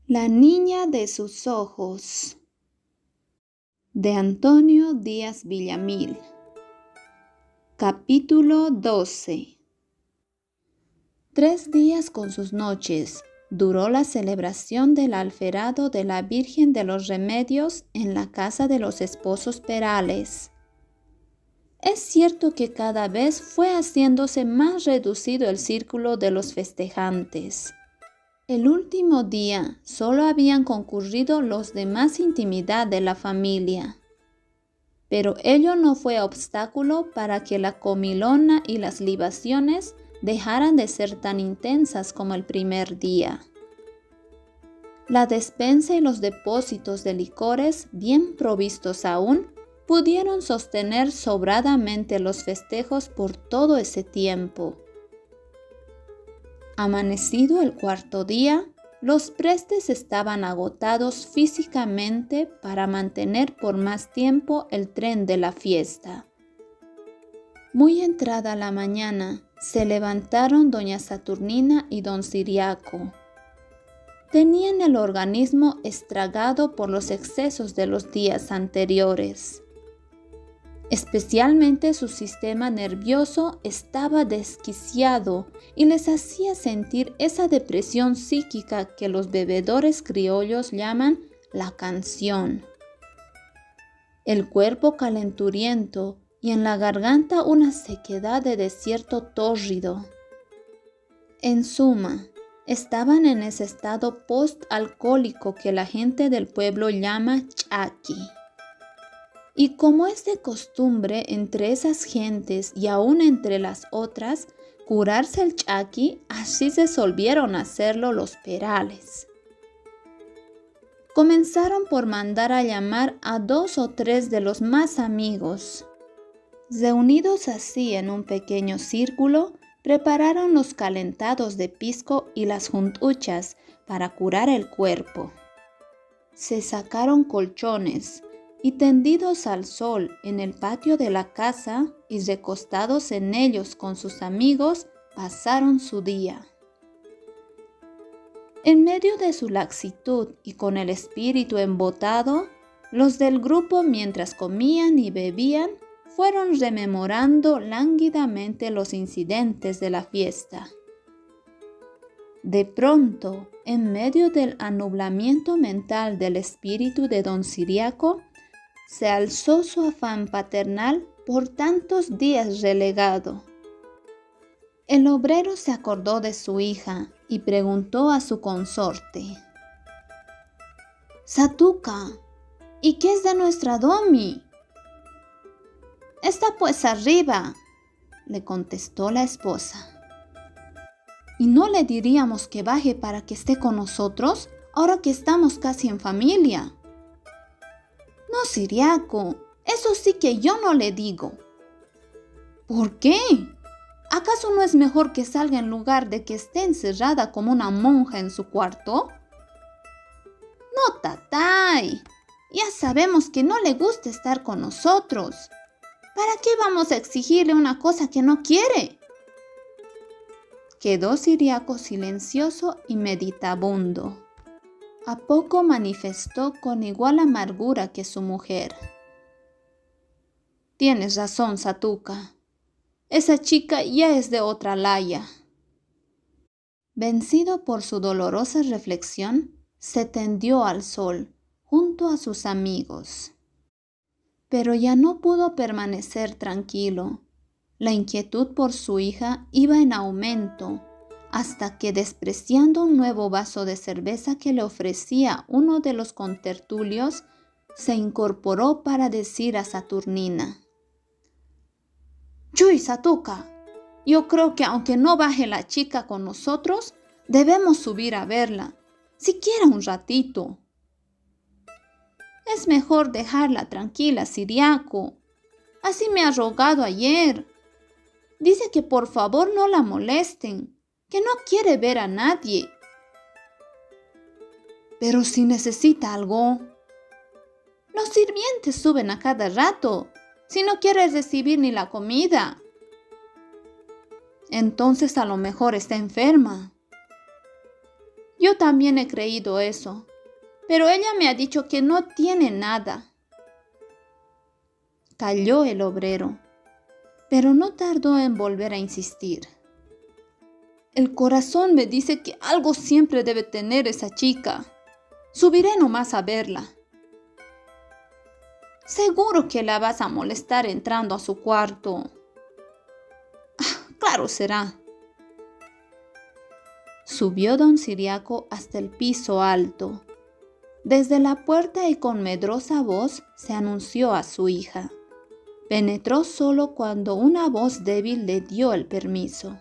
La niña de sus ojos, de Antonio Díaz Villamil. Capítulo 12. 3 días con sus noches duró la celebración del alferado de la Virgen de los Remedios en la casa de los esposos Perales. Es cierto que cada vez fue haciéndose más reducido el círculo de los festejantes. El último día solo habían concurrido los de más intimidad de la familia. Pero ello no fue obstáculo para que la comilona y las libaciones dejaran de ser tan intensas como el primer día. La despensa y los depósitos de licores, bien provistos aún, pudieron sostener sobradamente los festejos por todo ese tiempo. Amanecido el cuarto día, los prestes estaban agotados físicamente para mantener por más tiempo el tren de la fiesta. Muy entrada la mañana, se levantaron doña Saturnina y don Ciriaco. Tenían el organismo estragado por los excesos de los días anteriores. Especialmente su sistema nervioso estaba desquiciado y les hacía sentir esa depresión psíquica que los bebedores criollos llaman la canción. El cuerpo calenturiento y en la garganta una sequedad de desierto tórrido. En suma, estaban en ese estado post-alcohólico que la gente del pueblo llama chaki. Y como es de costumbre entre esas gentes y aún entre las otras, curarse el chaki, así se solvieron a hacerlo los Perales. Comenzaron por mandar a llamar a 2 o 3 de los más amigos. Reunidos así en un pequeño círculo, prepararon los calentados de pisco y las juntuchas para curar el cuerpo. Se sacaron colchones, y tendidos al sol en el patio de la casa y recostados en ellos con sus amigos, pasaron su día. En medio de su laxitud y con el espíritu embotado, los del grupo, mientras comían y bebían, fueron rememorando lánguidamente los incidentes de la fiesta. De pronto, en medio del anublamiento mental del espíritu de don Ciriaco, se alzó su afán paternal por tantos días relegado. El obrero se acordó de su hija y preguntó a su consorte: «Satuca, ¿y qué es de nuestra Domi?» «Está pues arriba», le contestó la esposa. «¿Y no le diríamos que baje para que esté con nosotros, ahora que estamos casi en familia?» «No, Ciriaco, eso sí que yo no le digo». «¿Por qué? ¿Acaso no es mejor que salga en lugar de que esté encerrada como una monja en su cuarto?» «No, tatay, ya sabemos que no le gusta estar con nosotros. ¿Para qué vamos a exigirle una cosa que no quiere?» Quedó Ciriaco silencioso y meditabundo. A poco manifestó con igual amargura que su mujer: «Tienes razón, Satuca. Esa chica ya es de otra laya». Vencido por su dolorosa reflexión, se tendió al sol, junto a sus amigos. Pero ya no pudo permanecer tranquilo. La inquietud por su hija iba en aumento, hasta que, despreciando un nuevo vaso de cerveza que le ofrecía uno de los contertulios, se incorporó para decir a Saturnina: «Chuy, Satuca, yo creo que aunque no baje la chica con nosotros, debemos subir a verla, siquiera un ratito». «Es mejor dejarla tranquila, Ciriaco. Así me ha rogado ayer. Dice que por favor no la molesten, que no quiere ver a nadie». «Pero si necesita algo». «Los sirvientes suben a cada rato, si no quiere recibir ni la comida». «Entonces a lo mejor está enferma». Yo también he creído eso, pero ella me ha dicho que no tiene nada. Calló el obrero, pero no tardó en volver a insistir. El corazón me dice que algo siempre debe tener esa chica. Subiré nomás a verla. Seguro que la vas a molestar entrando a su cuarto. Claro será. Subió don Ciriaco hasta el piso alto. Desde la puerta y con medrosa voz se anunció a su hija. Penetró solo cuando una voz débil le dio el permiso.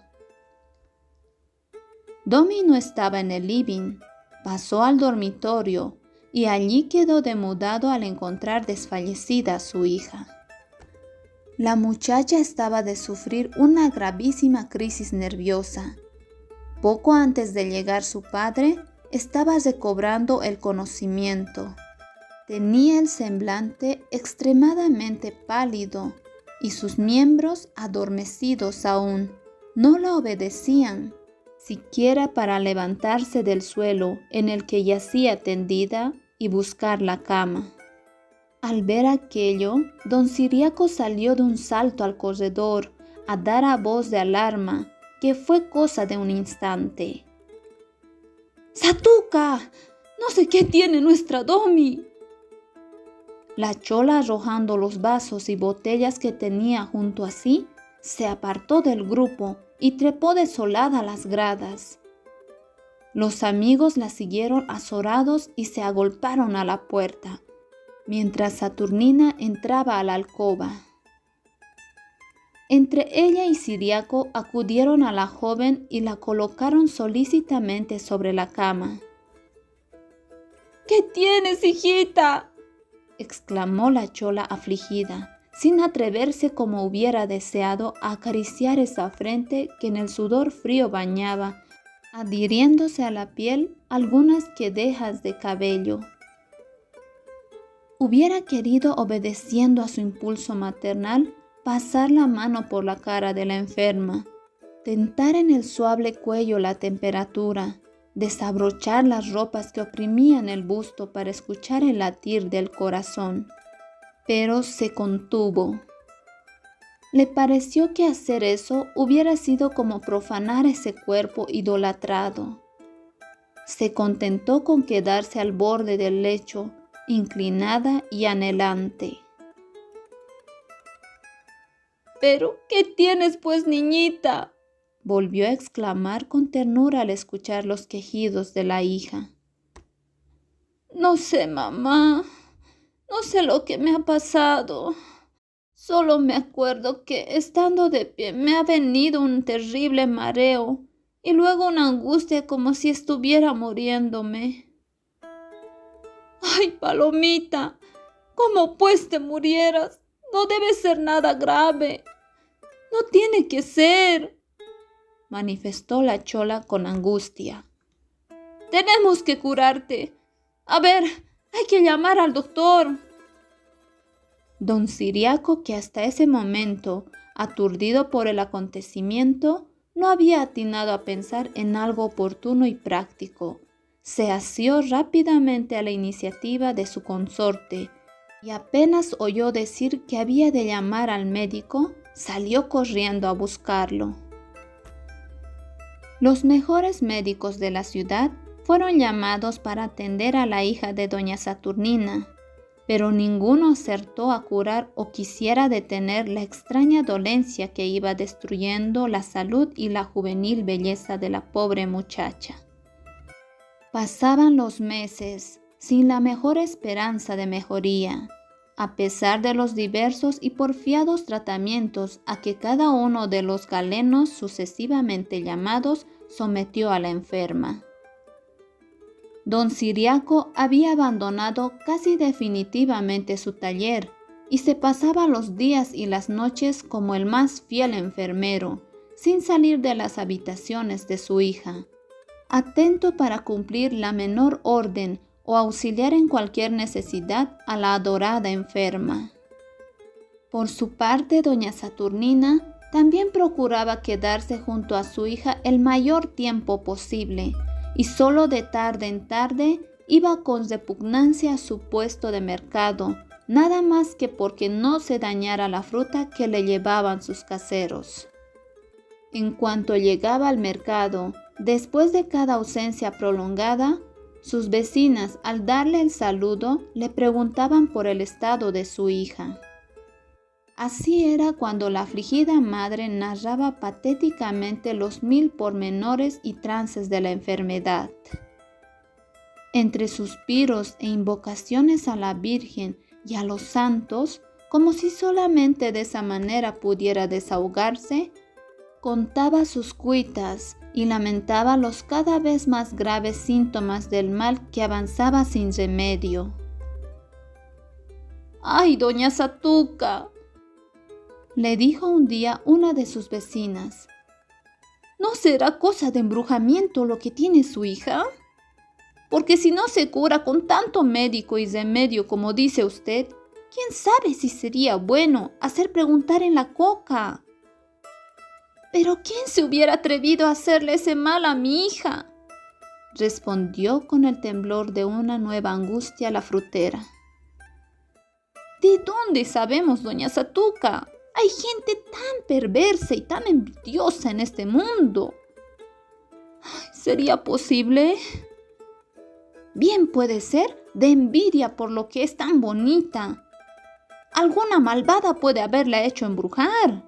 Domi no estaba en el living, pasó al dormitorio y allí quedó demudado al encontrar desfallecida a su hija. La muchacha estaba de sufrir una gravísima crisis nerviosa. Poco antes de llegar su padre, estaba recobrando el conocimiento. Tenía el semblante extremadamente pálido y sus miembros adormecidos aún no la obedecían, siquiera para levantarse del suelo en el que yacía tendida y buscar la cama. Al ver aquello, don Ciriaco salió de un salto al corredor a dar a voz de alarma, que fue cosa de un instante. ¡Satuca! ¡No sé qué tiene nuestra Domi! La chola, arrojando los vasos y botellas que tenía junto a sí, se apartó del grupo y trepó desolada las gradas. Los amigos la siguieron azorados y se agolparon a la puerta, mientras Saturnina entraba a la alcoba. Entre ella y Ciriaco acudieron a la joven y la colocaron solícitamente sobre la cama. ¿Qué tienes, hijita?, exclamó la chola afligida, sin atreverse como hubiera deseado a acariciar esa frente que en el sudor frío bañaba, adhiriéndose a la piel algunas quedejas de cabello. Hubiera querido, obedeciendo a su impulso maternal, pasar la mano por la cara de la enferma, tentar en el suave cuello la temperatura, desabrochar las ropas que oprimían el busto para escuchar el latir del corazón, pero se contuvo. Le pareció que hacer eso hubiera sido como profanar ese cuerpo idolatrado. Se contentó con quedarse al borde del lecho, inclinada y anhelante. ¿Pero qué tienes, pues, niñita?, volvió a exclamar con ternura al escuchar los quejidos de la hija. No sé, mamá, no sé lo que me ha pasado. Solo me acuerdo que, estando de pie, me ha venido un terrible mareo y luego una angustia como si estuviera muriéndome. ¡Ay, Palomita! ¿Cómo pues te murieras? No debe ser nada grave. No tiene que ser, manifestó la chola con angustia. Tenemos que curarte. A ver, hay que llamar al doctor. Don Ciriaco, que hasta ese momento, aturdido por el acontecimiento, no había atinado a pensar en algo oportuno y práctico, se asió rápidamente a la iniciativa de su consorte y apenas oyó decir que había de llamar al médico, salió corriendo a buscarlo. Los mejores médicos de la ciudad fueron llamados para atender a la hija de doña Saturnina, pero ninguno acertó a curar o quisiera detener la extraña dolencia que iba destruyendo la salud y la juvenil belleza de la pobre muchacha. Pasaban los meses sin la mejor esperanza de mejoría, a pesar de los diversos y porfiados tratamientos a que cada uno de los galenos sucesivamente llamados sometió a la enferma. Don Ciriaco había abandonado casi definitivamente su taller y se pasaba los días y las noches como el más fiel enfermero, sin salir de las habitaciones de su hija, atento para cumplir la menor orden o auxiliar en cualquier necesidad a la adorada enferma. Por su parte, doña Saturnina también procuraba quedarse junto a su hija el mayor tiempo posible y solo de tarde en tarde iba con repugnancia a su puesto de mercado, nada más que porque no se dañara la fruta que le llevaban sus caseros. En cuanto llegaba al mercado, después de cada ausencia prolongada, sus vecinas, al darle el saludo, le preguntaban por el estado de su hija. Así era cuando la afligida madre narraba patéticamente los 1000 pormenores y trances de la enfermedad. Entre suspiros e invocaciones a la Virgen y a los santos, como si solamente de esa manera pudiera desahogarse, contaba sus cuitas y lamentaba los cada vez más graves síntomas del mal que avanzaba sin remedio. «¡Ay, doña Satuca!», le dijo un día una de sus vecinas. «¿No será cosa de embrujamiento lo que tiene su hija? Porque si no se cura con tanto médico y remedio como dice usted, ¿quién sabe si sería bueno hacer preguntar en la coca? ¿Pero quién se hubiera atrevido a hacerle ese mal a mi hija?», respondió con el temblor de una nueva angustia la frutera. «¿De dónde sabemos, doña Satuca? Hay gente tan perversa y tan envidiosa en este mundo. ¿Sería posible? Bien puede ser de envidia por lo que es tan bonita. Alguna malvada puede haberla hecho embrujar».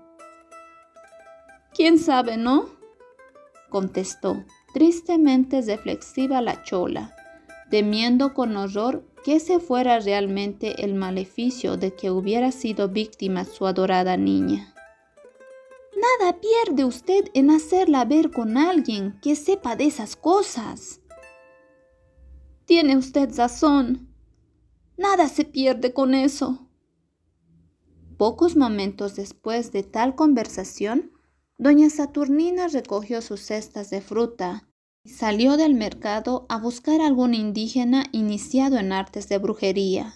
«¿Quién sabe, no?», contestó tristemente reflexiva la chola, temiendo con horror que ese fuera realmente el maleficio de que hubiera sido víctima su adorada niña. «Nada pierde usted en hacerla ver con alguien que sepa de esas cosas». «Tiene usted razón. Nada se pierde con eso». Pocos momentos después de tal conversación, doña Saturnina recogió sus cestas de fruta y salió del mercado a buscar algún indígena iniciado en artes de brujería.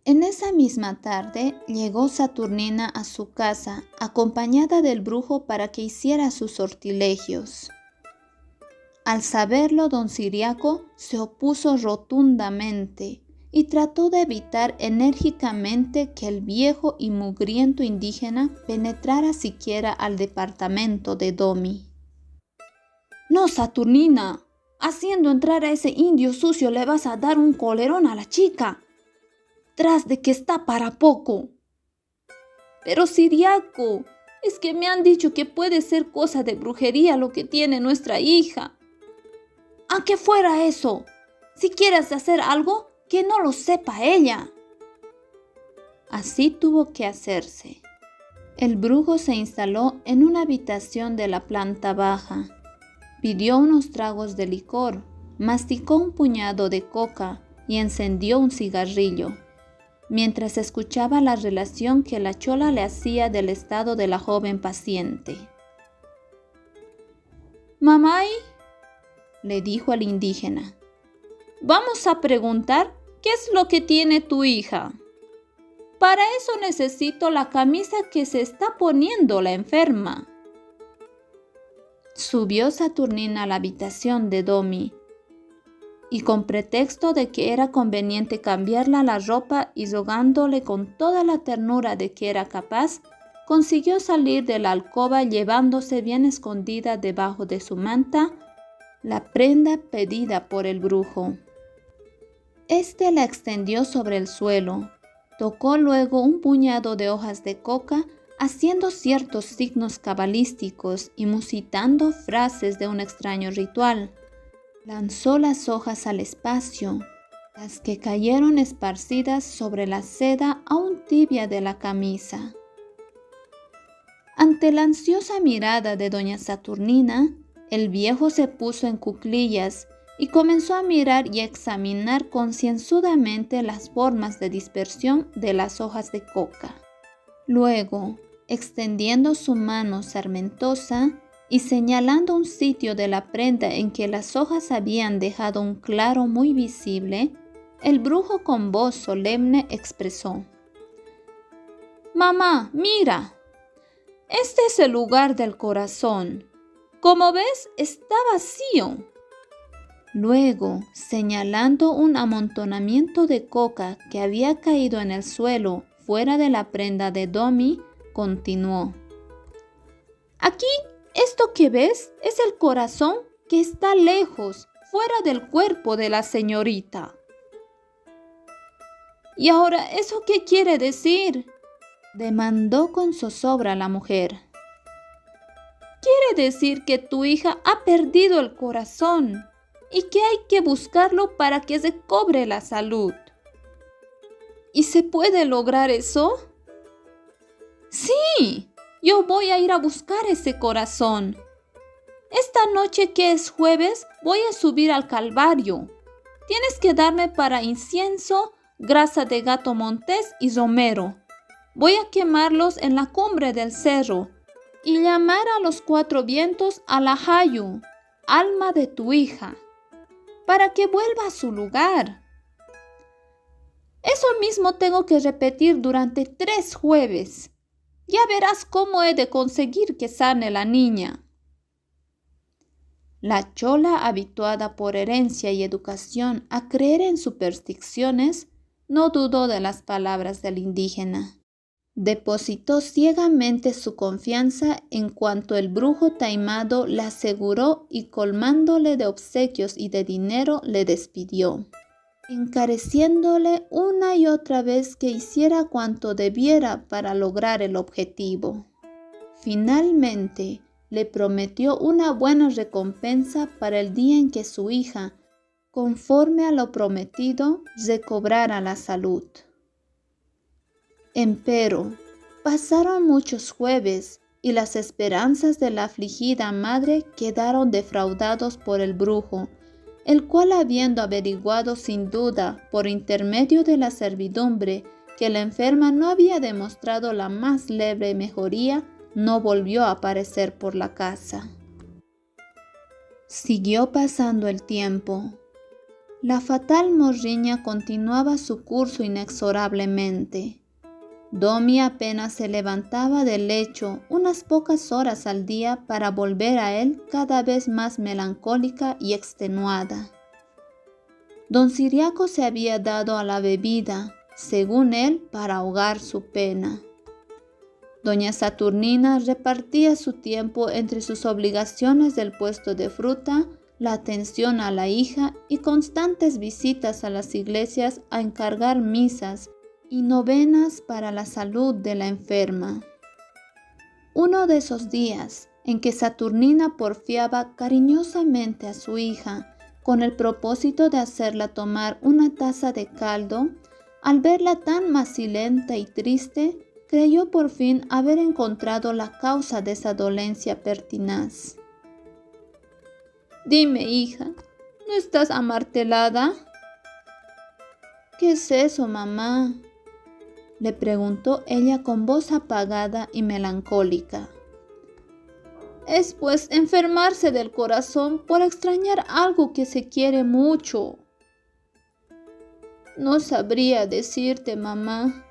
En esa misma tarde llegó Saturnina a su casa acompañada del brujo para que hiciera sus sortilegios. Al saberlo, don Ciriaco se opuso rotundamente y trató de evitar enérgicamente que el viejo y mugriento indígena penetrara siquiera al departamento de Domi. «No, Saturnina, haciendo entrar a ese indio sucio le vas a dar un colerón a la chica, tras de que está para poco». «Pero Ciriaco, es que me han dicho que puede ser cosa de brujería lo que tiene nuestra hija». «¿A qué fuera eso? Si quieres hacer algo, que no lo sepa ella». Así tuvo que hacerse. El brujo se instaló en una habitación de la planta baja, pidió unos tragos de licor, masticó un puñado de coca y encendió un cigarrillo, mientras escuchaba la relación que la chola le hacía del estado de la joven paciente. «Mamay», le dijo al indígena, «vamos a preguntar qué es lo que tiene tu hija. Para eso necesito la camisa que se está poniendo la enferma». Subió Saturnina a la habitación de Domi y con pretexto de que era conveniente cambiarla la ropa y rogándole con toda la ternura de que era capaz, consiguió salir de la alcoba llevándose bien escondida debajo de su manta la prenda pedida por el brujo. Este la extendió sobre el suelo, tocó luego un puñado de hojas de coca, haciendo ciertos signos cabalísticos y musitando frases de un extraño ritual. Lanzó las hojas al espacio, las que cayeron esparcidas sobre la seda aún tibia de la camisa. Ante la ansiosa mirada de doña Saturnina, el viejo se puso en cuclillas y comenzó a mirar y examinar concienzudamente las formas de dispersión de las hojas de coca. Luego, extendiendo su mano sarmentosa y señalando un sitio de la prenda en que las hojas habían dejado un claro muy visible, el brujo con voz solemne expresó: «Mamá, mira, este es el lugar del corazón. Como ves, está vacío. Luego, señalando un amontonamiento de coca que había caído en el suelo fuera de la prenda de Domi, continuó. Aquí, esto que ves es el corazón que está lejos, fuera del cuerpo de la señorita. ¿Y ahora eso qué quiere decir?, demandó con zozobra la mujer. Quiere decir que tu hija ha perdido el corazón y que hay que buscarlo para que se cobre la salud. ¿Y se puede lograr eso? Sí, yo voy a ir a buscar ese corazón. Esta noche, que es jueves, voy a subir al Calvario. Tienes que darme para incienso, grasa de gato montés y romero. Voy a quemarlos en la cumbre del cerro y llamar a los 4 vientos a la Hayu, alma de tu hija, para que vuelva a su lugar. Eso mismo tengo que repetir durante 3 jueves. Ya verás cómo he de conseguir que sane la niña. La chola, habituada por herencia y educación a creer en supersticiones, no dudó de las palabras del indígena. Depositó ciegamente su confianza en cuanto el brujo taimado la aseguró y, colmándole de obsequios y de dinero, le despidió, encareciéndole una y otra vez que hiciera cuanto debiera para lograr el objetivo. Finalmente, le prometió una buena recompensa para el día en que su hija, conforme a lo prometido, recobrara la salud. Empero, pasaron muchos jueves y las esperanzas de la afligida madre quedaron defraudados por el brujo, el cual, habiendo averiguado sin duda por intermedio de la servidumbre que la enferma no había demostrado la más leve mejoría, no volvió a aparecer por la casa. Siguió pasando el tiempo. La fatal morriña continuaba su curso inexorablemente. Domi apenas se levantaba del lecho unas pocas horas al día para volver a él cada vez más melancólica y extenuada. Don Ciriaco se había dado a la bebida, según él, para ahogar su pena. Doña Saturnina repartía su tiempo entre sus obligaciones del puesto de fruta, la atención a la hija y constantes visitas a las iglesias a encargar misas y novenas para la salud de la enferma. Uno de esos días en que Saturnina porfiaba cariñosamente a su hija con el propósito de hacerla tomar una taza de caldo, al verla tan macilenta y triste, creyó por fin haber encontrado la causa de esa dolencia pertinaz. «Dime, hija, ¿no estás amartelada?» «¿Qué es eso, mamá?», le preguntó ella con voz apagada y melancólica. «Es pues enfermarse del corazón por extrañar algo que se quiere mucho». «No sabría decirte, mamá»,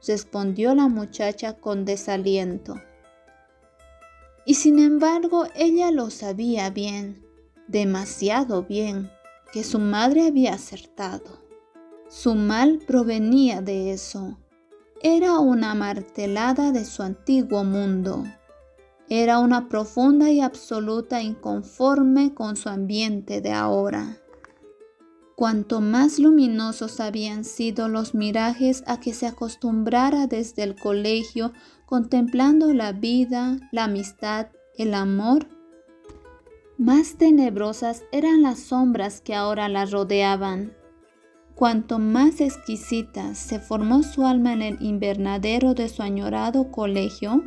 respondió la muchacha con desaliento. Y sin embargo ella lo sabía bien, demasiado bien, que su madre había acertado. Su mal provenía de eso. Era una martelada de su antiguo mundo. Era una profunda y absoluta inconforme con su ambiente de ahora. Cuanto más luminosos habían sido los mirajes a que se acostumbrara desde el colegio, contemplando la vida, la amistad, el amor, más tenebrosas eran las sombras que ahora la rodeaban. Cuanto más exquisita se formó su alma en el invernadero de su añorado colegio,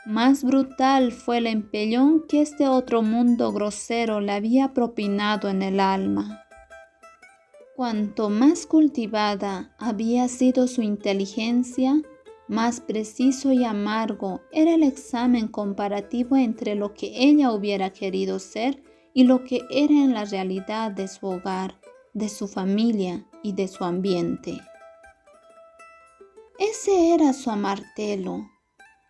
más brutal fue el empellón que este otro mundo grosero le había propinado en el alma. Cuanto más cultivada había sido su inteligencia, más preciso y amargo era el examen comparativo entre lo que ella hubiera querido ser y lo que era en la realidad de su hogar, de su familia y de su ambiente. Ese era su amartelo,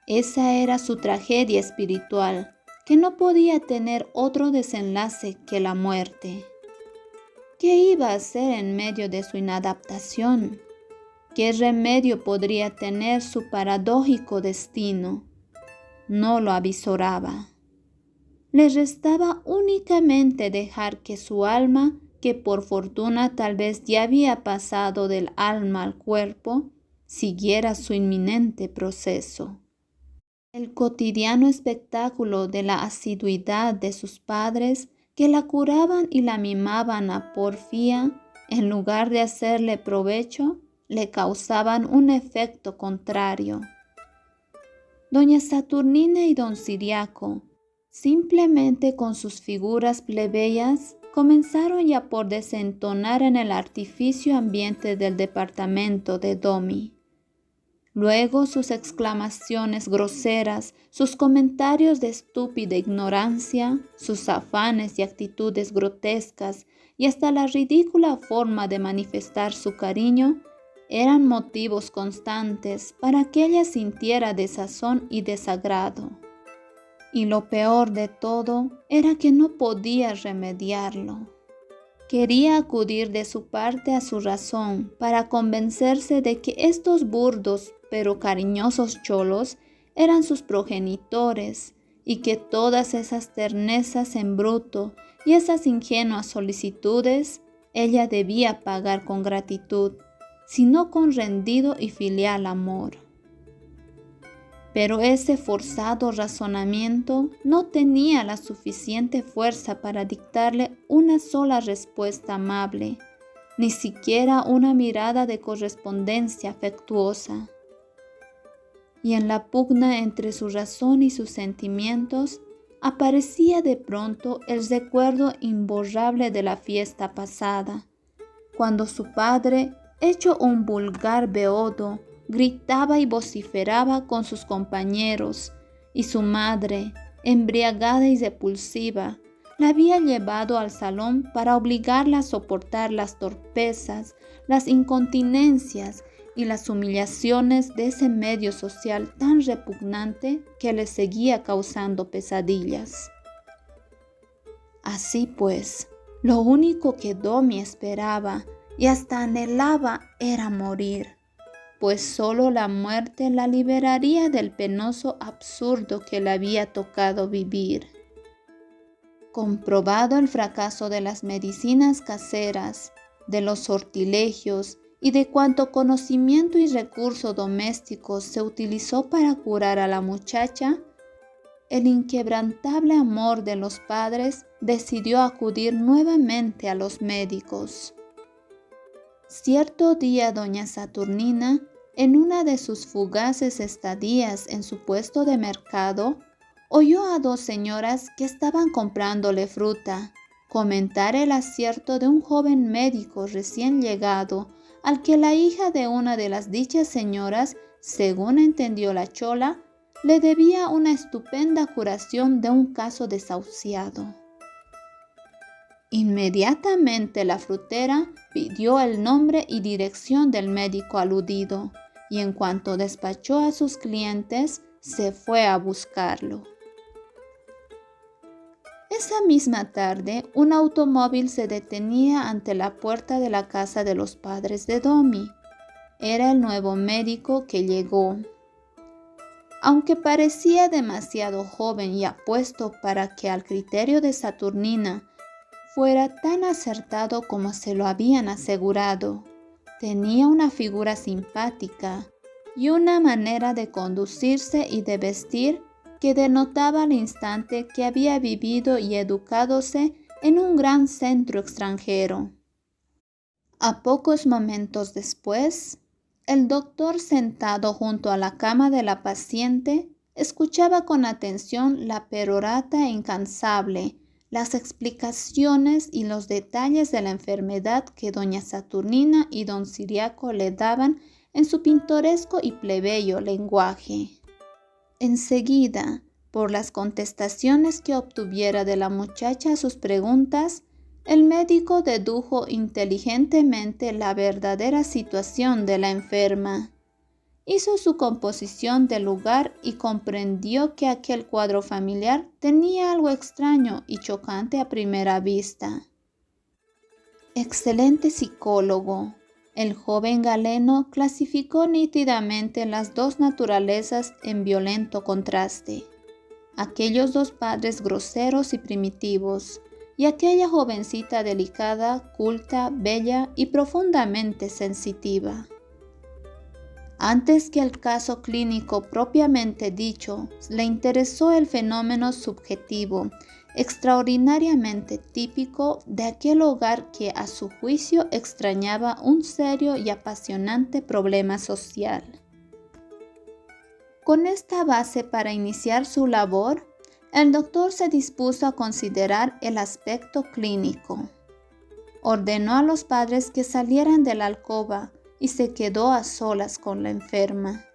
esa era su tragedia espiritual, que no podía tener otro desenlace que la muerte. ¿Qué iba a hacer en medio de su inadaptación? ¿Qué remedio podría tener su paradójico destino? No lo avisoraba. Le restaba únicamente dejar que su alma, que por fortuna tal vez ya había pasado del alma al cuerpo, siguiera su inminente proceso. El cotidiano espectáculo de la asiduidad de sus padres, que la curaban y la mimaban a porfía, en lugar de hacerle provecho, le causaban un efecto contrario. Doña Saturnina y don Ciriaco, simplemente con sus figuras plebeyas, comenzaron ya por desentonar en el artificio ambiente del departamento de Domi. Luego sus exclamaciones groseras, sus comentarios de estúpida ignorancia, sus afanes y actitudes grotescas y hasta la ridícula forma de manifestar su cariño eran motivos constantes para que ella sintiera desazón y desagrado. Y lo peor de todo era que no podía remediarlo. Quería acudir de su parte a su razón para convencerse de que estos burdos pero cariñosos cholos eran sus progenitores y que todas esas ternezas en bruto y esas ingenuas solicitudes ella debía pagar con gratitud, sino con rendido y filial amor. Pero ese forzado razonamiento no tenía la suficiente fuerza para dictarle una sola respuesta amable, ni siquiera una mirada de correspondencia afectuosa. Y en la pugna entre su razón y sus sentimientos, aparecía de pronto el recuerdo imborrable de la fiesta pasada, cuando su padre, hecho un vulgar beodo, gritaba y vociferaba con sus compañeros, y su madre, embriagada y repulsiva, la había llevado al salón para obligarla a soportar las torpezas, las incontinencias y las humillaciones de ese medio social tan repugnante que le seguía causando pesadillas. Así pues, lo único que Domi esperaba y hasta anhelaba era morir, pues solo la muerte la liberaría del penoso absurdo que le había tocado vivir. Comprobado el fracaso de las medicinas caseras, de los sortilegios y de cuanto conocimiento y recurso doméstico se utilizó para curar a la muchacha, el inquebrantable amor de los padres decidió acudir nuevamente a los médicos. Cierto día doña Saturnina, en una de sus fugaces estadías en su puesto de mercado, oyó a dos señoras que estaban comprándole fruta comentar el acierto de un joven médico recién llegado, al que la hija de una de las dichas señoras, según entendió la chola, le debía una estupenda curación de un caso desahuciado. Inmediatamente la frutera pidió el nombre y dirección del médico aludido, y en cuanto despachó a sus clientes, se fue a buscarlo. Esa misma tarde, un automóvil se detenía ante la puerta de la casa de los padres de Domi. Era el nuevo médico que llegó. Aunque parecía demasiado joven y apuesto para que al criterio de Saturnina fuera tan acertado como se lo habían asegurado, tenía una figura simpática y una manera de conducirse y de vestir que denotaba al instante que había vivido y educádose en un gran centro extranjero. A pocos momentos después, el doctor, sentado junto a la cama de la paciente, escuchaba con atención la perorata incansable, las explicaciones y los detalles de la enfermedad que doña Saturnina y don Ciriaco le daban en su pintoresco y plebeyo lenguaje. Enseguida, por las contestaciones que obtuviera de la muchacha a sus preguntas, el médico dedujo inteligentemente la verdadera situación de la enferma. Hizo su composición del lugar y comprendió que aquel cuadro familiar tenía algo extraño y chocante a primera vista. Excelente psicólogo. El joven Galeno clasificó nítidamente las dos naturalezas en violento contraste. Aquellos dos padres groseros y primitivos, y aquella jovencita delicada, culta, bella y profundamente sensitiva. Antes que el caso clínico propiamente dicho, le interesó el fenómeno subjetivo, extraordinariamente típico de aquel hogar que a su juicio extrañaba un serio y apasionante problema social. Con esta base para iniciar su labor, el doctor se dispuso a considerar el aspecto clínico. Ordenó a los padres que salieran de la alcoba y se quedó a solas con la enferma.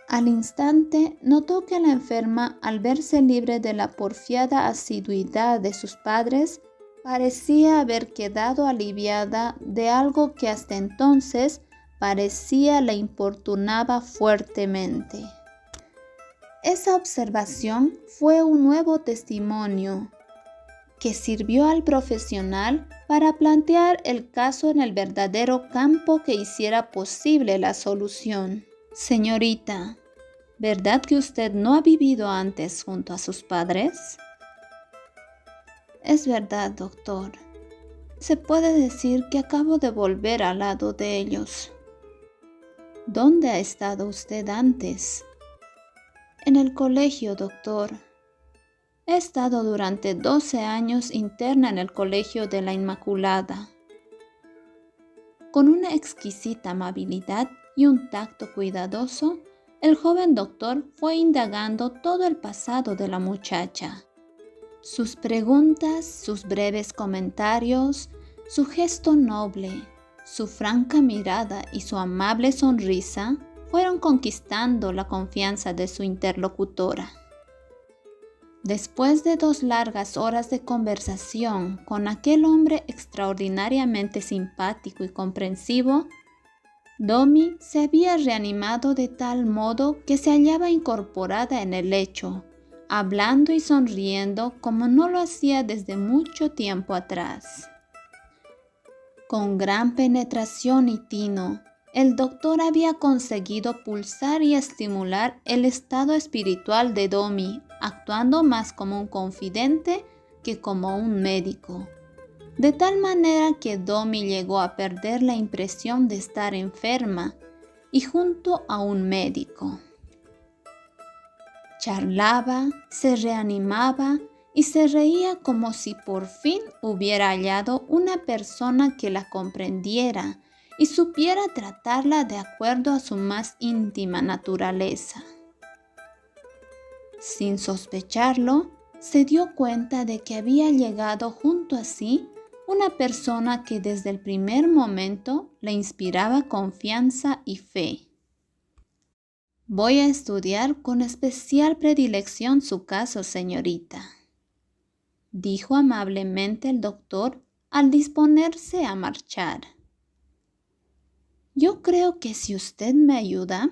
Al instante notó que la enferma, al verse libre de la porfiada asiduidad de sus padres, parecía haber quedado aliviada de algo que hasta entonces parecía le importunaba fuertemente. Esa observación fue un nuevo testimonio que sirvió al profesional para plantear el caso en el verdadero campo que hiciera posible la solución. Señorita, ¿verdad que usted no ha vivido antes junto a sus padres? Es verdad, doctor. Se puede decir que acabo de volver al lado de ellos. ¿Dónde ha estado usted antes? En el colegio, doctor. He estado durante 12 años interna en el Colegio de la Inmaculada. Con una exquisita amabilidad y un tacto cuidadoso, el joven doctor fue indagando todo el pasado de la muchacha. Sus preguntas, sus breves comentarios, su gesto noble, su franca mirada y su amable sonrisa fueron conquistando la confianza de su interlocutora. Después de 2 largas horas de conversación con aquel hombre extraordinariamente simpático y comprensivo, Domi se había reanimado de tal modo que se hallaba incorporada en el lecho, hablando y sonriendo como no lo hacía desde mucho tiempo atrás. Con gran penetración y tino, el doctor había conseguido pulsar y estimular el estado espiritual de Domi, actuando más como un confidente que como un médico, de tal manera que Domi llegó a perder la impresión de estar enferma y junto a un médico. Charlaba, se reanimaba y se reía como si por fin hubiera hallado una persona que la comprendiera y supiera tratarla de acuerdo a su más íntima naturaleza. Sin sospecharlo, se dio cuenta de que había llegado junto a sí una persona que desde el primer momento le inspiraba confianza y fe. Voy a estudiar con especial predilección su caso, señorita, dijo amablemente el doctor al disponerse a marchar. Yo creo que si usted me ayuda,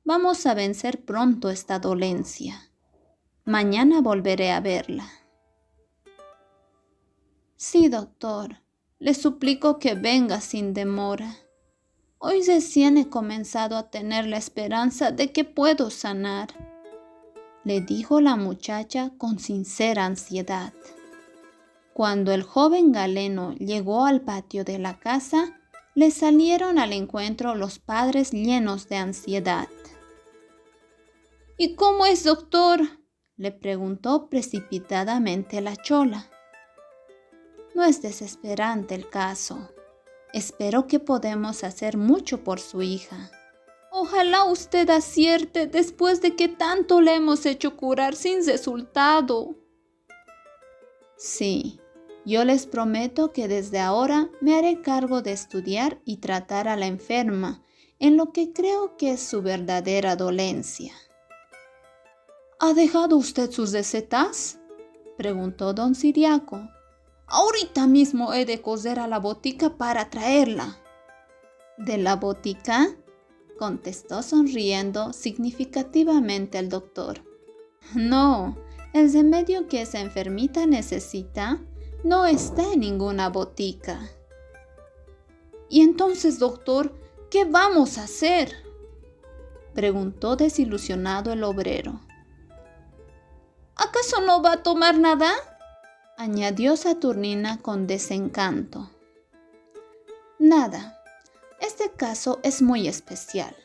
vamos a vencer pronto esta dolencia. Mañana volveré a verla. Sí, doctor, le suplico que venga sin demora. Hoy recién he comenzado a tener la esperanza de que puedo sanar, le dijo la muchacha con sincera ansiedad. Cuando el joven Galeno llegó al patio de la casa, le salieron al encuentro los padres llenos de ansiedad. ¿Y cómo es, doctor?, le preguntó precipitadamente la chola. No es desesperante el caso. Espero que podemos hacer mucho por su hija. Ojalá usted acierte después de que tanto le hemos hecho curar sin resultado. Sí, yo les prometo que desde ahora me haré cargo de estudiar y tratar a la enferma en lo que creo que es su verdadera dolencia. ¿Ha dejado usted sus recetas?, preguntó don Ciriaco. Ahorita mismo he de coser a la botica para traerla. ¿De la botica?, contestó sonriendo significativamente el doctor. No, el remedio que esa enfermita necesita no está en ninguna botica. Entonces, doctor, ¿qué vamos a hacer?, preguntó desilusionado el obrero. ¿Acaso no va a tomar nada?, añadió Saturnina con desencanto. Nada. Este caso es muy especial.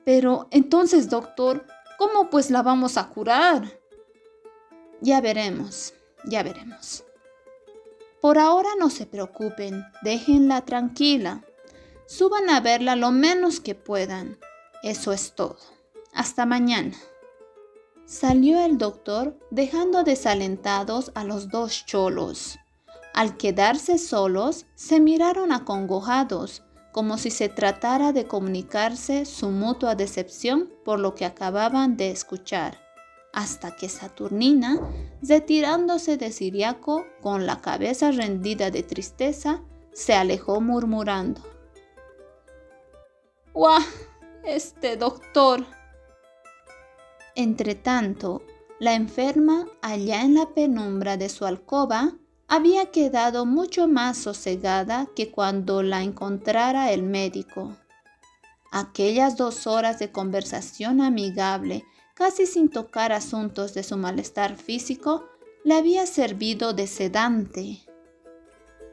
Pero entonces, doctor, ¿cómo pues la vamos a curar? Ya veremos. Por ahora no se preocupen, déjenla tranquila. Suban a verla lo menos que puedan. Eso es todo. Hasta mañana. Salió el doctor dejando desalentados a los dos cholos. Al quedarse solos, se miraron acongojados, como si se tratara de comunicarse su mutua decepción por lo que acababan de escuchar, hasta que Saturnina, retirándose de Ciriaco con la cabeza rendida de tristeza, se alejó murmurando: ¡Guau! Este doctor. Entretanto, la enferma, allá en la penumbra de su alcoba, había quedado mucho más sosegada que cuando la encontrara el médico. Aquellas 2 horas de conversación amigable, casi sin tocar asuntos de su malestar físico, le había servido de sedante.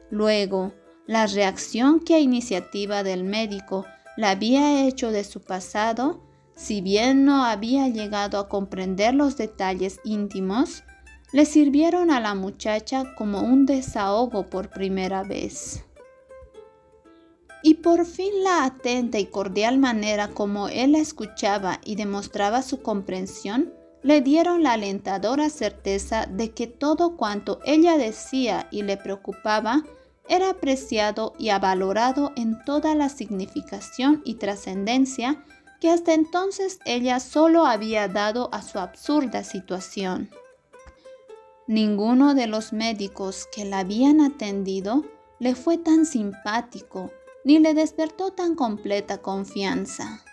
Luego, la reacción que a iniciativa del médico le había hecho de su pasado, si bien no había llegado a comprender los detalles íntimos, le sirvieron a la muchacha como un desahogo por primera vez. Y por fin la atenta y cordial manera como él la escuchaba y demostraba su comprensión le dieron la alentadora certeza de que todo cuanto ella decía y le preocupaba era apreciado y avalorado en toda la significación y trascendencia que hasta entonces ella solo había dado a su absurda situación. Ninguno de los médicos que la habían atendido le fue tan simpático ni le despertó tan completa confianza.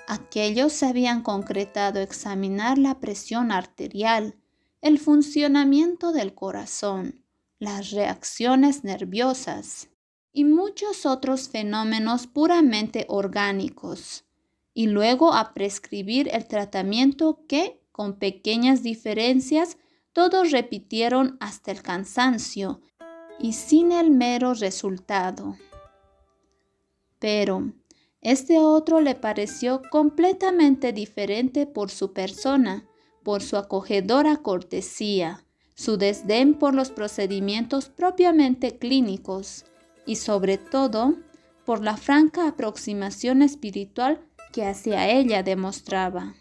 Aquellos se habían concretado a examinar la presión arterial, el funcionamiento del corazón, las reacciones nerviosas y muchos otros fenómenos puramente orgánicos, y luego a prescribir el tratamiento que, con pequeñas diferencias, todos repitieron hasta el cansancio y sin el mero resultado. Pero este otro le pareció completamente diferente por su persona, por su acogedora cortesía, su desdén por los procedimientos propiamente clínicos y sobre todo por la franca aproximación espiritual que hacia ella demostraba.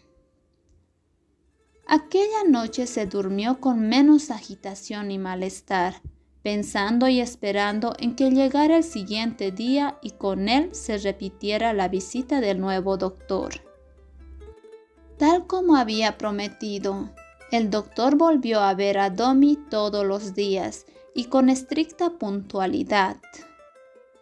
Aquella noche se durmió con menos agitación y malestar, pensando y esperando en que llegara el siguiente día y con él se repitiera la visita del nuevo doctor. Tal como había prometido, el doctor volvió a ver a Domi todos los días y con estricta puntualidad.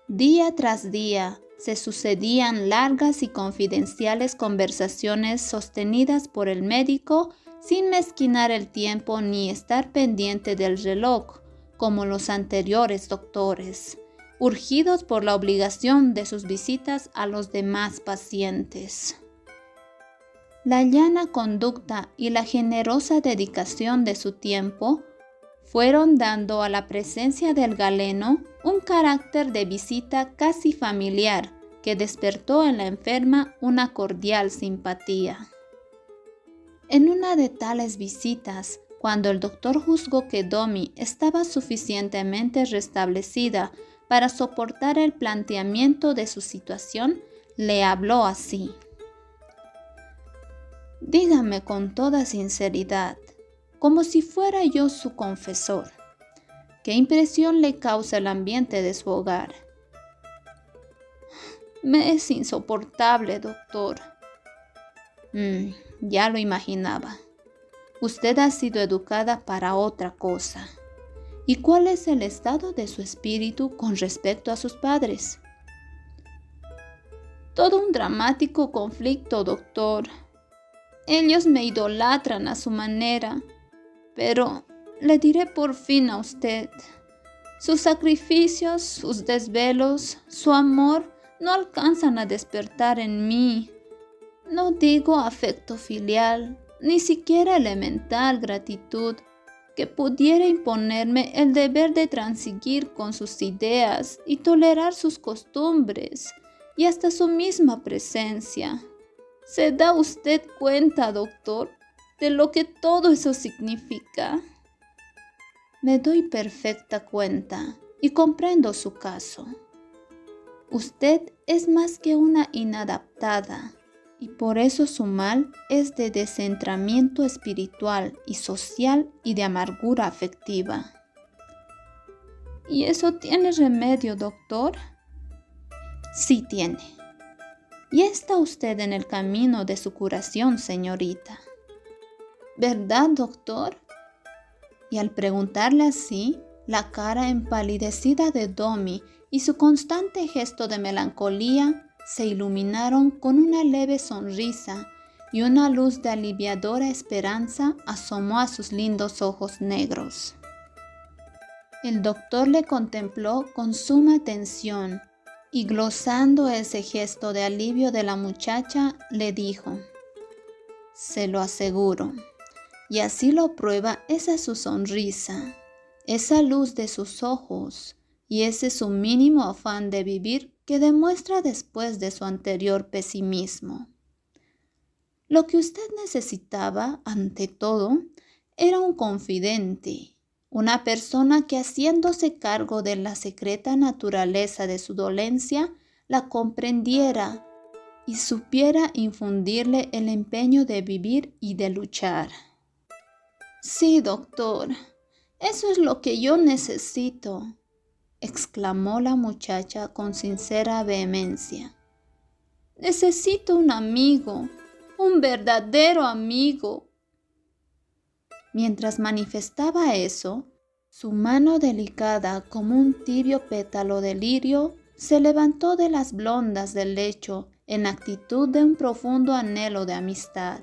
Día tras día se sucedían largas y confidenciales conversaciones sostenidas por el médico sin mezquinar el tiempo ni estar pendiente del reloj, como los anteriores doctores, urgidos por la obligación de sus visitas a los demás pacientes. La llana conducta y la generosa dedicación de su tiempo fueron dando a la presencia del galeno un carácter de visita casi familiar que despertó en la enferma una cordial simpatía. En una de tales visitas, cuando el doctor juzgó que Domi estaba suficientemente restablecida para soportar el planteamiento de su situación, le habló así: «Dígame con toda sinceridad, como si fuera yo su confesor, ¿qué impresión le causa el ambiente de su hogar?» «Me es insoportable, doctor». Ya lo imaginaba. Usted ha sido educada para otra cosa. ¿Y cuál es el estado de su espíritu con respecto a sus padres? Todo un dramático conflicto, doctor. Ellos me idolatran a su manera, pero le diré por fin a usted, Sus sacrificios, sus desvelos, su amor no alcanzan a despertar en mí, no digo afecto filial, ni siquiera elemental gratitud, que pudiera imponerme el deber de transigir con sus ideas y tolerar sus costumbres y hasta su misma presencia. ¿Se da usted cuenta, doctor, de lo que todo eso significa? Me doy perfecta cuenta y comprendo su caso. Usted es más que una inadaptada, y por eso su mal es de descentramiento espiritual y social y de amargura afectiva. ¿Y eso tiene remedio, doctor? Sí tiene. Y está usted en el camino de su curación, señorita. ¿Verdad, doctor? Y al preguntarle así, la cara empalidecida de Domi y su constante gesto de melancolía se iluminaron con una leve sonrisa y una luz de aliviadora esperanza asomó a sus lindos ojos negros. El doctor le contempló con suma atención y glosando ese gesto de alivio de la muchacha, le dijo: «Se lo aseguro, y así lo prueba esa su sonrisa, esa luz de sus ojos y ese su mínimo afán de vivir que demuestra después de su anterior pesimismo. Lo que usted necesitaba, ante todo, era un confidente, una persona que, haciéndose cargo de la secreta naturaleza de su dolencia, la comprendiera y supiera infundirle el empeño de vivir y de luchar». «Sí, doctor, eso es lo que yo necesito», exclamó la muchacha con sincera vehemencia. «Necesito un amigo, un verdadero amigo». Mientras manifestaba eso, su mano delicada como un tibio pétalo de lirio se levantó de las blondas del lecho en actitud de un profundo anhelo de amistad.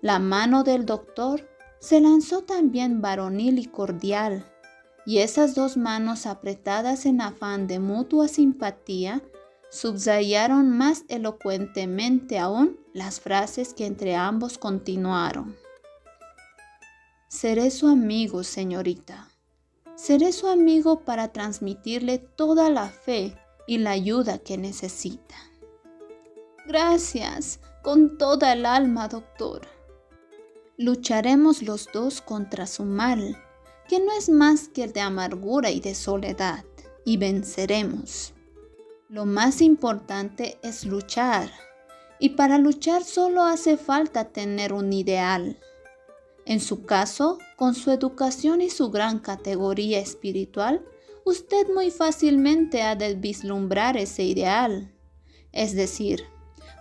La mano del doctor se lanzó también varonil y cordial, y esas dos manos apretadas en afán de mutua simpatía subrayaron más elocuentemente aún las frases que entre ambos continuaron. «Seré su amigo, señorita. Seré su amigo para transmitirle toda la fe y la ayuda que necesita». «Gracias, con toda el alma, doctor». «Lucharemos los dos contra su mal, que no es más que el de amargura y de soledad, y venceremos. Lo más importante es luchar, y para luchar solo hace falta tener un ideal. En su caso, con su educación y su gran categoría espiritual, usted muy fácilmente ha de vislumbrar ese ideal, es decir,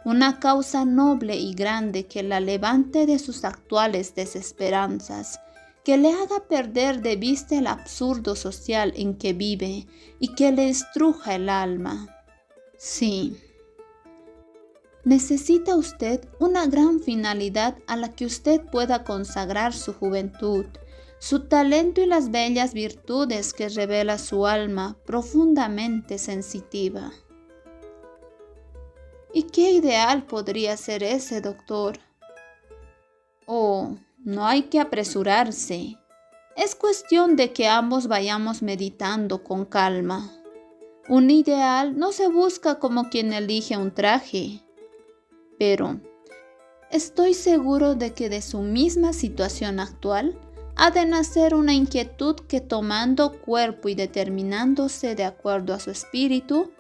una causa noble y grande que la levante de sus actuales desesperanzas, que le haga perder de vista el absurdo social en que vive y que le estruja el alma. Sí, necesita usted una gran finalidad a la que usted pueda consagrar su juventud, su talento y las bellas virtudes que revela su alma profundamente sensitiva». «¿Y qué ideal podría ser ese, doctor?» «Oh, no hay que apresurarse. Es cuestión de que ambos vayamos meditando con calma. Un ideal no se busca como quien elige un traje. Pero estoy seguro de que de su misma situación actual ha de nacer una inquietud que, tomando cuerpo y determinándose de acuerdo a su espíritu,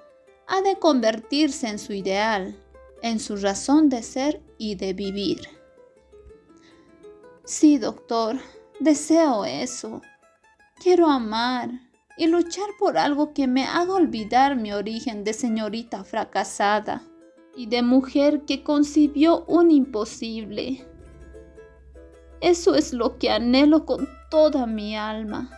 ha de convertirse en su ideal, en su razón de ser y de vivir». «Sí, doctor, deseo eso. Quiero amar y luchar por algo que me haga olvidar mi origen de señorita fracasada y de mujer que concibió un imposible. Eso es lo que anhelo con toda mi alma».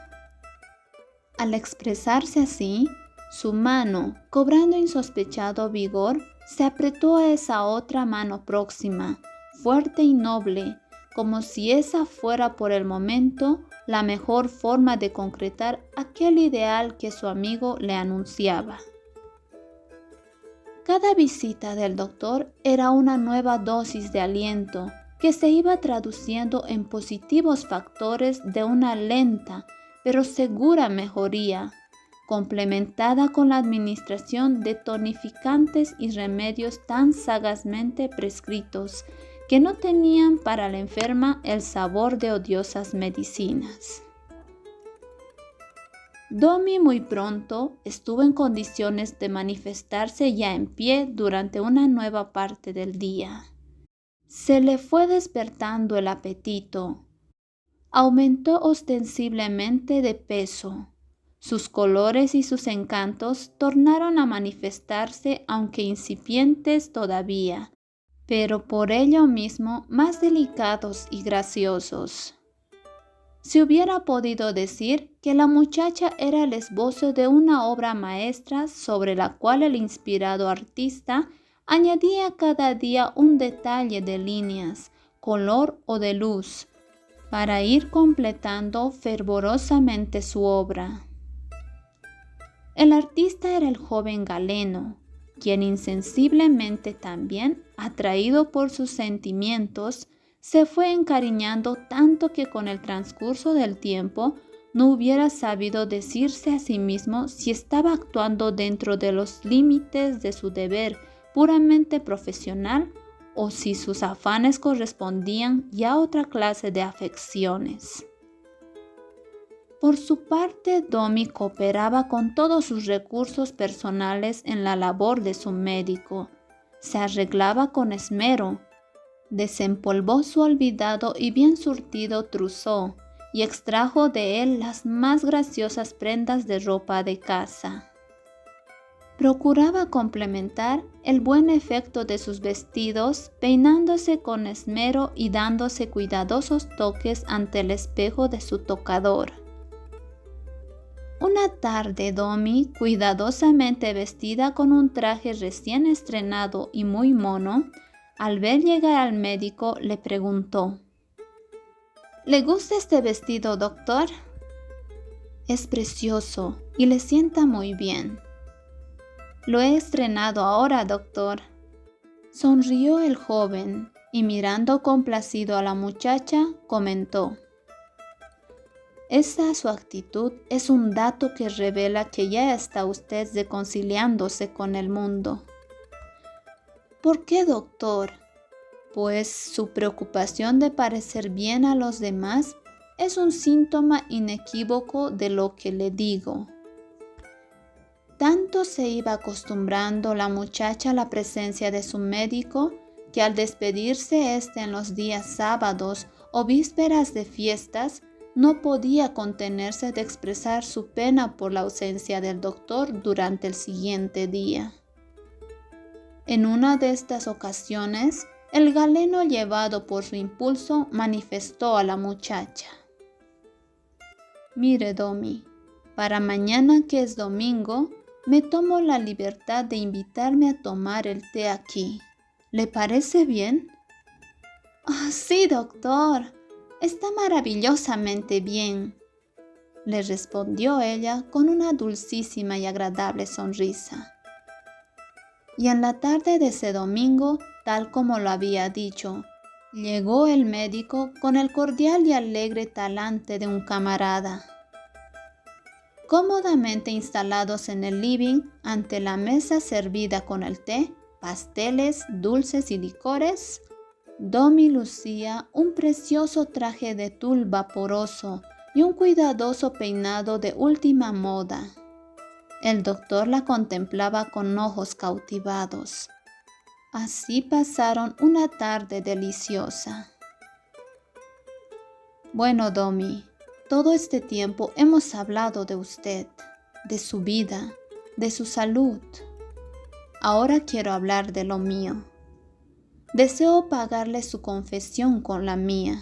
Al expresarse así, su mano, cobrando insospechado vigor, se apretó a esa otra mano próxima, fuerte y noble, como si esa fuera por el momento la mejor forma de concretar aquel ideal que su amigo le anunciaba. Cada visita del doctor era una nueva dosis de aliento que se iba traduciendo en positivos factores de una lenta pero segura mejoría, complementada con la administración de tonificantes y remedios tan sagazmente prescritos que no tenían para la enferma el sabor de odiosas medicinas. Domi muy pronto estuvo en condiciones de manifestarse ya en pie durante una nueva parte del día. Se le fue despertando el apetito. Aumentó ostensiblemente de peso. Sus colores y sus encantos tornaron a manifestarse, aunque incipientes todavía, pero por ello mismo más delicados y graciosos. Se hubiera podido decir que la muchacha era el esbozo de una obra maestra sobre la cual el inspirado artista añadía cada día un detalle de líneas, color o de luz, para ir completando fervorosamente su obra. El artista era el joven Galeno, quien insensiblemente también, atraído por sus sentimientos, se fue encariñando tanto que con el transcurso del tiempo no hubiera sabido decirse a sí mismo si estaba actuando dentro de los límites de su deber puramente profesional o si sus afanes correspondían ya a otra clase de afecciones. Por su parte, Domi cooperaba con todos sus recursos personales en la labor de su médico. Se arreglaba con esmero, desempolvó su olvidado y bien surtido trousseau y extrajo de él las más graciosas prendas de ropa de casa. Procuraba complementar el buen efecto de sus vestidos, peinándose con esmero y dándose cuidadosos toques ante el espejo de su tocador. Una tarde, Domi, cuidadosamente vestida con un traje recién estrenado y muy mono, al ver llegar al médico, le preguntó: ¿Le gusta este vestido, doctor? Es precioso y le sienta muy bien. Lo he estrenado ahora, doctor. Sonrió el joven y mirando complacido a la muchacha, comentó: Esa su actitud es un dato que revela que ya está usted reconciliándose con el mundo. ¿Por qué, doctor? Pues su preocupación de parecer bien a los demás es un síntoma inequívoco de lo que le digo. Tanto se iba acostumbrando la muchacha a la presencia de su médico que al despedirse éste en los días sábados o vísperas de fiestas, no podía contenerse de expresar su pena por la ausencia del doctor durante el siguiente día. En una de estas ocasiones, el galeno, llevado por su impulso, manifestó a la muchacha: Mire, Domi, para mañana, que es domingo, me tomo la libertad de invitarme a tomar el té aquí. ¿Le parece bien? Sí, doctor. Está maravillosamente bien, le respondió ella con una dulcísima y agradable sonrisa. Y en la tarde de ese domingo, tal como lo había dicho, llegó el médico con el cordial y alegre talante de un camarada. Cómodamente instalados en el living, ante la mesa servida con el té, pasteles, dulces y licores, Domi lucía un precioso traje de tul vaporoso y un cuidadoso peinado de última moda. El doctor la contemplaba con ojos cautivados. Así pasaron una tarde deliciosa. Bueno, Domi, todo este tiempo hemos hablado de usted, de su vida, de su salud. Ahora quiero hablar de lo mío. Deseo pagarle su confesión con la mía.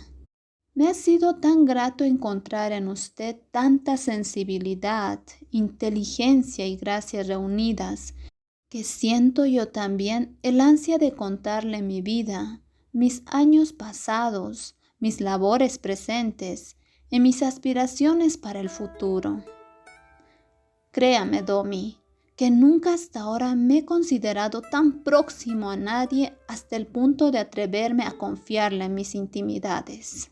Me ha sido tan grato encontrar en usted tanta sensibilidad, inteligencia y gracia reunidas, que siento yo también el ansia de contarle mi vida, mis años pasados, mis labores presentes, en mis aspiraciones para el futuro. Créame, Domi, que nunca hasta ahora me he considerado tan próximo a nadie hasta el punto de atreverme a confiarle en mis intimidades.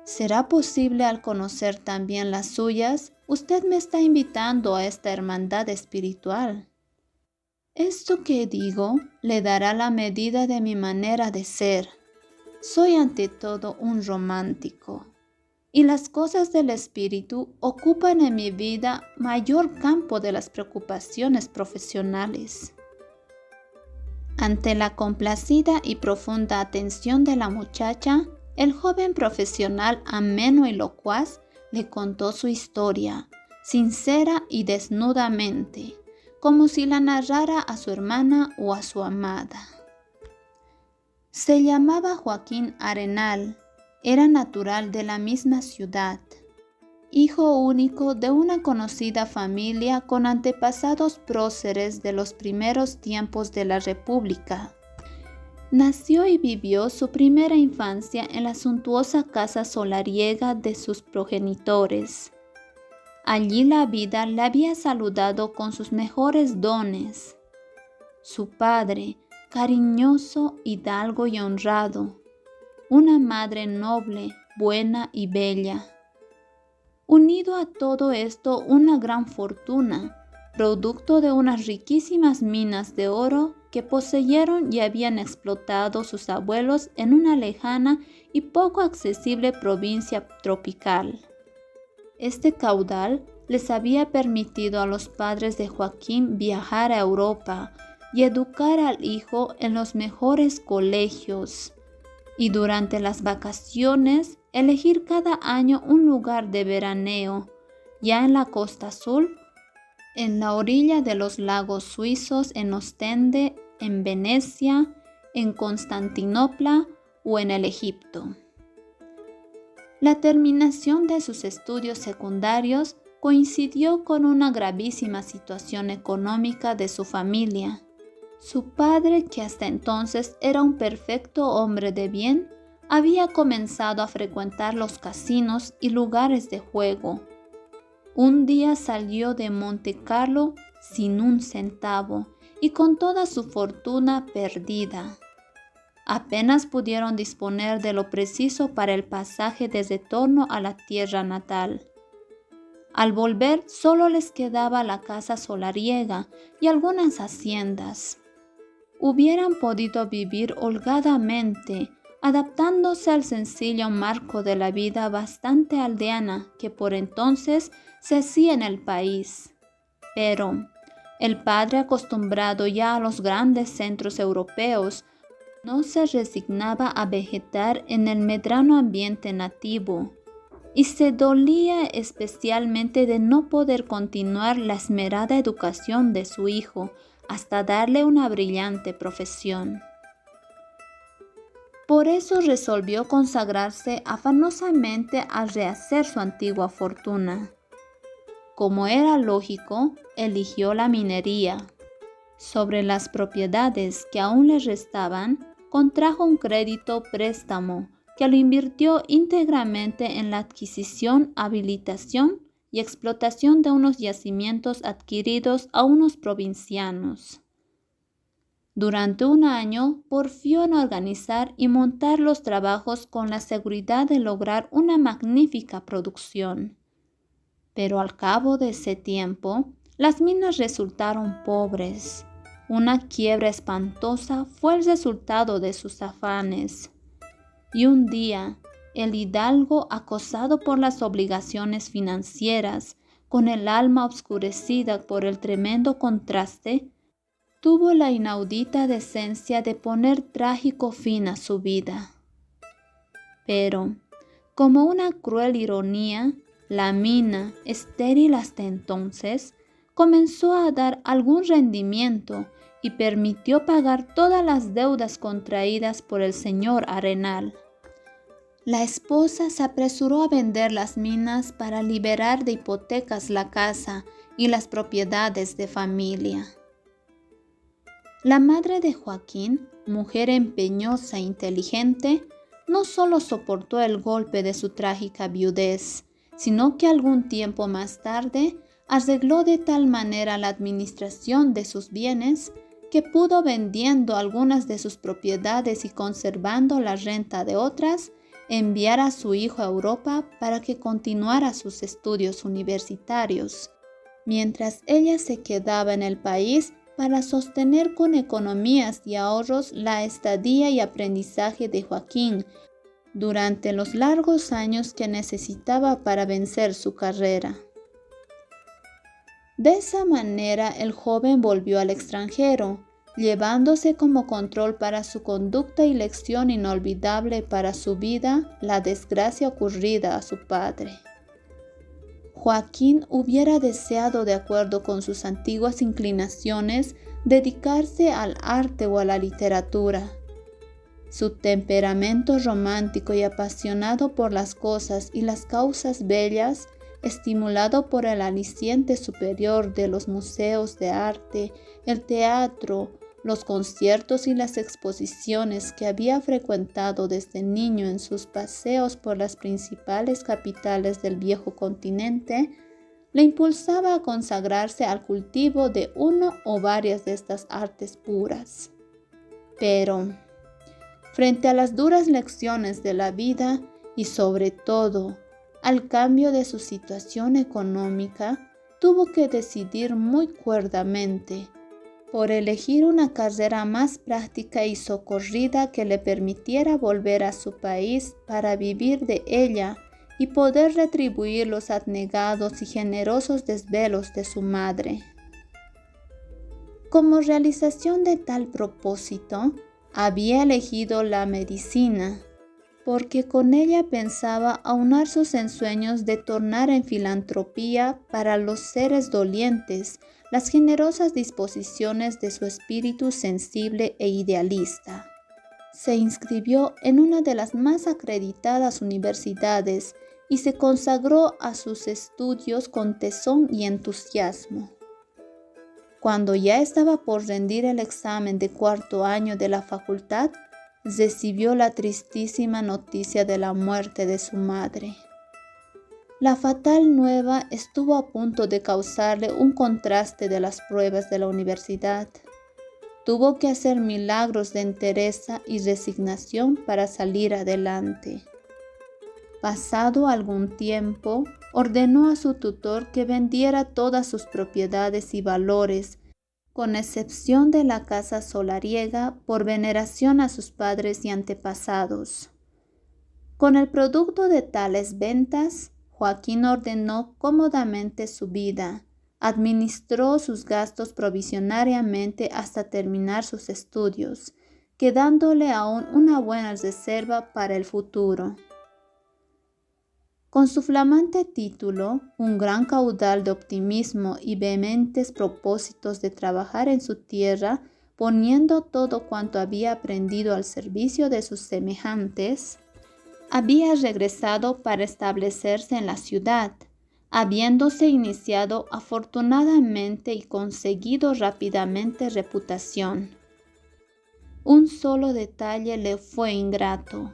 ¿Será posible al conocer también las suyas? Usted me está invitando a esta hermandad espiritual. Esto que digo le dará la medida de mi manera de ser. Soy ante todo un romántico, y las cosas del espíritu ocupan en mi vida mayor campo de las preocupaciones profesionales. Ante la complacida y profunda atención de la muchacha, el joven profesional ameno y locuaz le contó su historia, sincera y desnudamente, como si la narrara a su hermana o a su amada. Se llamaba Joaquín Arenal, era natural de la misma ciudad, hijo único de una conocida familia con antepasados próceres de los primeros tiempos de la República. Nació y vivió su primera infancia en la suntuosa casa solariega de sus progenitores. Allí la vida le había saludado con sus mejores dones. Su padre, cariñoso, hidalgo y honrado. Una madre noble, buena y bella. Unido a todo esto, una gran fortuna, producto de unas riquísimas minas de oro que poseyeron y habían explotado sus abuelos en una lejana y poco accesible provincia tropical. Este caudal les había permitido a los padres de Joaquín viajar a Europa y educar al hijo en los mejores colegios, y durante las vacaciones elegir cada año un lugar de veraneo, ya en la Costa Azul, en la orilla de los lagos suizos, en Ostende, en Venecia, en Constantinopla o en el Egipto. La terminación de sus estudios secundarios coincidió con una gravísima situación económica de su familia. Su padre, que hasta entonces era un perfecto hombre de bien, había comenzado a frecuentar los casinos y lugares de juego. Un día salió de Montecarlo sin un centavo y con toda su fortuna perdida. Apenas pudieron disponer de lo preciso para el pasaje de retorno a la tierra natal. Al volver solo les quedaba la casa solariega y algunas haciendas. Hubieran podido vivir holgadamente, adaptándose al sencillo marco de la vida bastante aldeana que por entonces se hacía en el país. Pero el padre, acostumbrado ya a los grandes centros europeos, no se resignaba a vegetar en el medrano ambiente nativo, y se dolía especialmente de no poder continuar la esmerada educación de su hijo hasta darle una brillante profesión. Por eso resolvió consagrarse afanosamente a rehacer su antigua fortuna. Como era lógico, eligió la minería. Sobre las propiedades que aún le restaban, contrajo un crédito préstamo que lo invirtió íntegramente en la adquisición, habilitación y explotación de unos yacimientos adquiridos a unos provincianos. Durante un año porfió en organizar y montar los trabajos con la seguridad de lograr una magnífica producción. Pero al cabo de ese tiempo, las minas resultaron pobres. Una quiebra espantosa fue el resultado de sus afanes. Y un día, el hidalgo, acosado por las obligaciones financieras, con el alma obscurecida por el tremendo contraste, tuvo la inaudita decencia de poner trágico fin a su vida. Pero, como una cruel ironía, la mina, estéril hasta entonces, comenzó a dar algún rendimiento y permitió pagar todas las deudas contraídas por el señor Arenal. La esposa se apresuró a vender las minas para liberar de hipotecas la casa y las propiedades de familia. La madre de Joaquín, mujer empeñosa e inteligente, no solo soportó el golpe de su trágica viudez, sino que algún tiempo más tarde arregló de tal manera la administración de sus bienes que pudo, vendiendo algunas de sus propiedades y conservando la renta de otras, enviar a su hijo a Europa para que continuara sus estudios universitarios, mientras ella se quedaba en el país para sostener con economías y ahorros la estadía y aprendizaje de Joaquín durante los largos años que necesitaba para vencer su carrera. De esa manera el joven volvió al extranjero, llevándose como control para su conducta y lección inolvidable para su vida la desgracia ocurrida a su padre. Joaquín hubiera deseado, de acuerdo con sus antiguas inclinaciones, dedicarse al arte o a la literatura. Su temperamento romántico y apasionado por las cosas y las causas bellas, estimulado por el aliciente superior de los museos de arte, el teatro, los conciertos y las exposiciones que había frecuentado desde niño en sus paseos por las principales capitales del viejo continente, le impulsaba a consagrarse al cultivo de uno o varias de estas artes puras. Pero, frente a las duras lecciones de la vida y sobre todo al cambio de su situación económica, tuvo que decidir muy cuerdamente por elegir una carrera más práctica y socorrida que le permitiera volver a su país para vivir de ella y poder retribuir los abnegados y generosos desvelos de su madre. Como realización de tal propósito, había elegido la medicina, porque con ella pensaba aunar sus ensueños de tornar en filantropía para los seres dolientes las generosas disposiciones de su espíritu sensible e idealista. Se inscribió en una de las más acreditadas universidades y se consagró a sus estudios con tesón y entusiasmo. Cuando ya estaba por rendir el examen de cuarto año de la facultad, recibió la tristísima noticia de la muerte de su madre. La fatal nueva estuvo a punto de causarle un contraste de las pruebas de la universidad. Tuvo que hacer milagros de entereza y resignación para salir adelante. Pasado algún tiempo, ordenó a su tutor que vendiera todas sus propiedades y valores, con excepción de la casa solariega, por veneración a sus padres y antepasados. Con el producto de tales ventas, Joaquín ordenó cómodamente su vida, administró sus gastos provisoriamente hasta terminar sus estudios, quedándole aún una buena reserva para el futuro. Con su flamante título, un gran caudal de optimismo y vehementes propósitos de trabajar en su tierra, poniendo todo cuanto había aprendido al servicio de sus semejantes, había regresado para establecerse en la ciudad, habiéndose iniciado afortunadamente y conseguido rápidamente reputación. Un solo detalle le fue ingrato: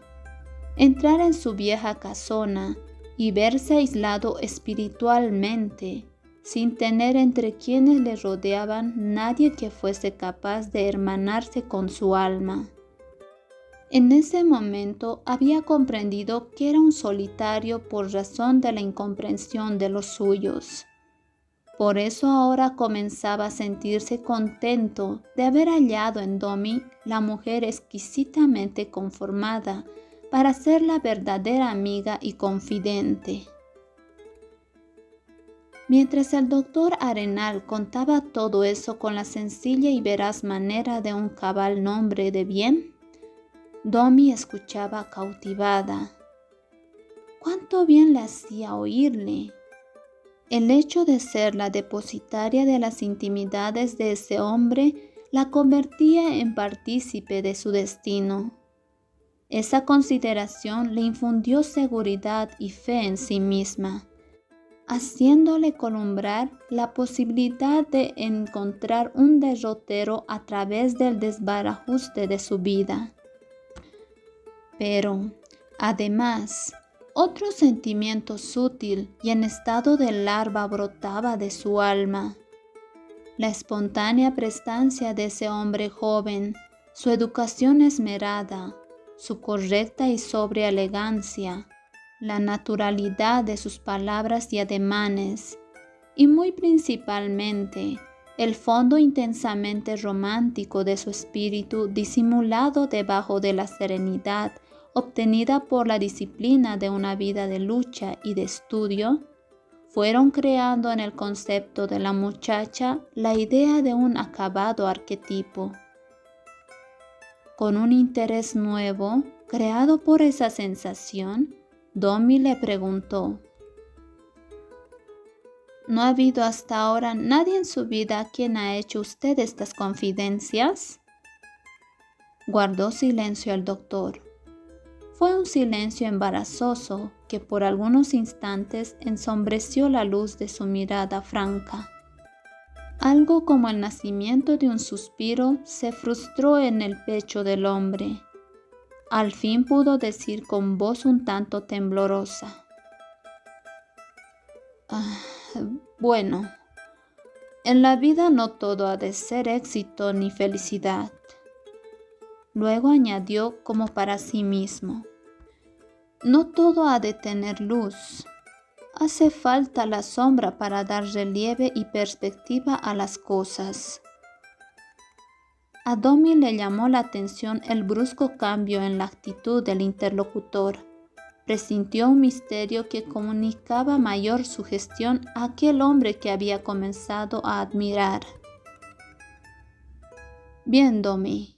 entrar en su vieja casona y verse aislado espiritualmente, sin tener entre quienes le rodeaban nadie que fuese capaz de hermanarse con su alma. En ese momento había comprendido que era un solitario por razón de la incomprensión de los suyos. Por eso ahora comenzaba a sentirse contento de haber hallado en Domi la mujer exquisitamente conformada para ser la verdadera amiga y confidente. Mientras el doctor Arenal contaba todo eso con la sencilla y veraz manera de un cabal hombre de bien, Domi escuchaba cautivada. Cuánto bien le hacía oírle. El hecho de ser la depositaria de las intimidades de ese hombre la convertía en partícipe de su destino. Esa consideración le infundió seguridad y fe en sí misma, haciéndole columbrar la posibilidad de encontrar un derrotero a través del desbarajuste de su vida. Pero Además, otro sentimiento sutil y en estado de larva brotaba de su alma. La espontánea prestancia de ese hombre joven, su educación esmerada, su correcta y sobria elegancia, la naturalidad de sus palabras y ademanes, y muy principalmente el fondo intensamente romántico de su espíritu disimulado debajo de la serenidad obtenida por la disciplina de una vida de lucha y de estudio, fueron creando en el concepto de la muchacha la idea de un acabado arquetipo. Con un interés nuevo, creado por esa sensación, Domi le preguntó: ¿No ha habido hasta ahora nadie en su vida a quien ha hecho usted estas confidencias? Guardó silencio el doctor. Fue un silencio embarazoso que por algunos instantes ensombreció la luz de su mirada franca. Algo como el nacimiento de un suspiro se frustró en el pecho del hombre. Al fin pudo decir con voz un tanto temblorosa: Bueno, en la vida no todo ha de ser éxito ni felicidad. Luego añadió como para sí mismo: no todo ha de tener luz. Hace falta la sombra para dar relieve y perspectiva a las cosas. A Domi le llamó la atención el brusco cambio en la actitud del interlocutor. Presintió un misterio que comunicaba mayor sugestión a aquel hombre que había comenzado a admirar. Bien, Domi,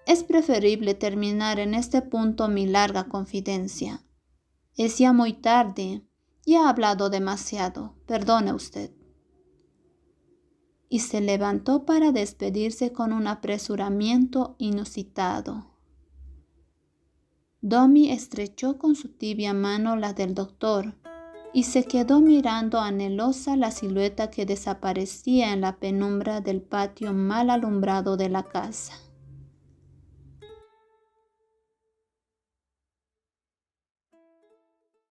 es preferible terminar en este punto mi larga confidencia. Es ya muy tarde, ya he hablado demasiado, perdone usted. Y se levantó para despedirse con un apresuramiento inusitado. Domi estrechó con su tibia mano la del doctor y se quedó mirando anhelosa la silueta que desaparecía en la penumbra del patio mal alumbrado de la casa.